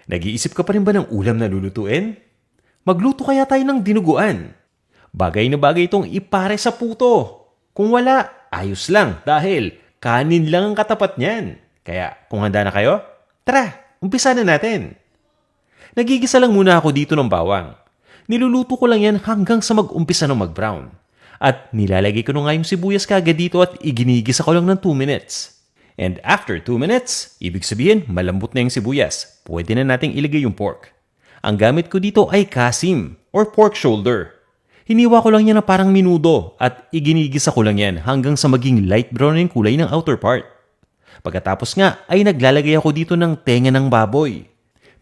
Nag-iisip ka pa rin ba ng ulam na lulutuin? Magluto kaya tayo ng dinuguan. Bagay na bagay itong ipare sa puto. Kung wala, ayos lang dahil kanin lang ang katapat niyan. Kaya kung handa na kayo, tara, umpisa na natin. Nagigisa lang muna ako dito ng bawang. Niluluto ko lang yan hanggang sa mag-umpisa ng mag-brown. At nilalagay ko na nga yung sibuyas kagad dito at iginigisa ko lang ng 2 minutes. And after 2 minutes, ibig sabihin malambot na yung sibuyas. Pwede na nating ilagay yung pork. Ang gamit ko dito ay kasim or pork shoulder. Hiniwa ko lang yan na parang minudo at iginigisa ko lang yan hanggang sa maging light brown yung kulay ng outer part. Pagkatapos nga ay naglalagay ako dito ng tenga ng baboy.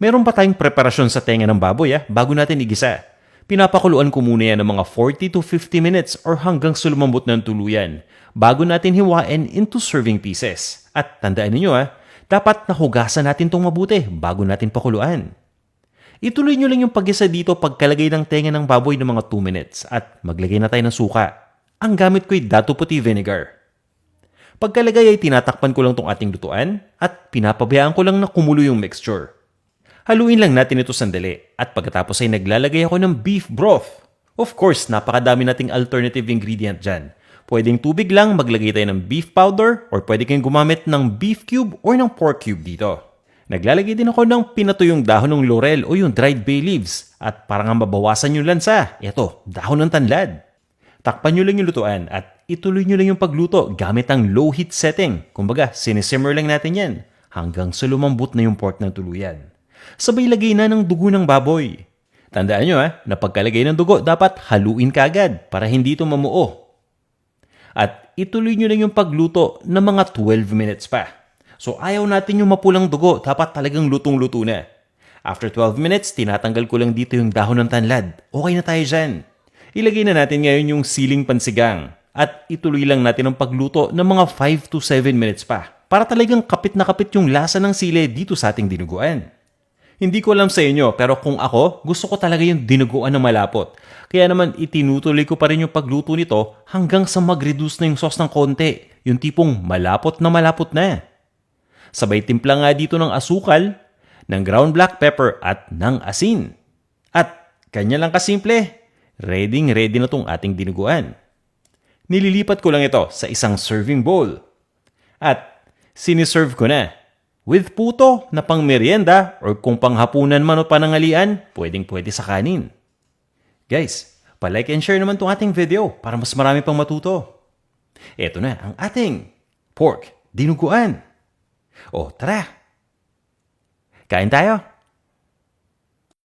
Meron pa tayong preparasyon sa tenga ng baboy bago natin igisa. Pinapakuluan ko muna yan ng mga 40 to 50 minutes or hanggang sa lumambot ng tuluyan bago natin hiwain into serving pieces. At tandaan niyo dapat nahugasan natin itong mabuti bago natin pakuluan. Ituloy nyo lang yung paggisa dito pagkalagay ng tenga ng baboy ng mga 2 minutes at maglagay na tayo ng suka. Ang gamit ko ay dato puti vinegar. Pagkalagay ay tinatakpan ko lang tong ating lutuan at pinapabayaan ko lang na kumulo yung mixture. Haluin lang natin ito sandali at pagkatapos ay naglalagay ako ng beef broth. Of course, napakadami nating alternative ingredient dyan. Pwedeng tubig lang, maglagay tayo ng beef powder or pwede kayong gumamit ng beef cube or ng pork cube dito. Naglalagay din ako ng pinatuyong dahon ng laurel o yung dried bay leaves at para nga mabawasan yung lansa, ito, dahon ng tanlad. Takpan nyo lang yung lutuan at ituloy nyo lang yung pagluto gamit ang low heat setting. Kumbaga, sinisimmer lang natin yan hanggang sa lumambot na yung pork ng tuluyan. Sabay lagay na ng dugo ng baboy. Tandaan nyo na pagkalagay ng dugo, dapat haluin kagad para hindi ito mamuo. At ituloy nyo lang yung pagluto ng mga 12 minutes pa. So ayaw natin yung mapulang dugo, dapat talagang lutong-luto na. After 12 minutes, tinatanggal ko lang dito yung dahon ng tanlad. Okay na tayo dyan. Ilagay na natin ngayon yung siling pansigang at ituloy lang natin ang pagluto ng mga 5 to 7 minutes pa para talagang kapit na kapit yung lasa ng sili dito sa ating dinuguan. Hindi ko alam sa inyo pero kung ako, gusto ko talaga yung dinuguan na malapot. Kaya naman itinutuloy ko pa rin yung pagluto nito hanggang sa mag-reduce na yung sauce ng konti. Yung tipong malapot na. Sabay timpla nga dito ng asukal, ng ground black pepper at ng asin. At kanya lang kasimple, ready na tong ating dinuguan. Nililipat ko lang ito sa isang serving bowl. At siniserve ko na. With puto na pang merienda or kung panghapunan man o panangalian, pwedeng-pwede sa kanin. Guys, pa-like and share naman tong ating video para mas marami pang matuto. Ito na ang ating pork dinuguan. O tara, kain tayo!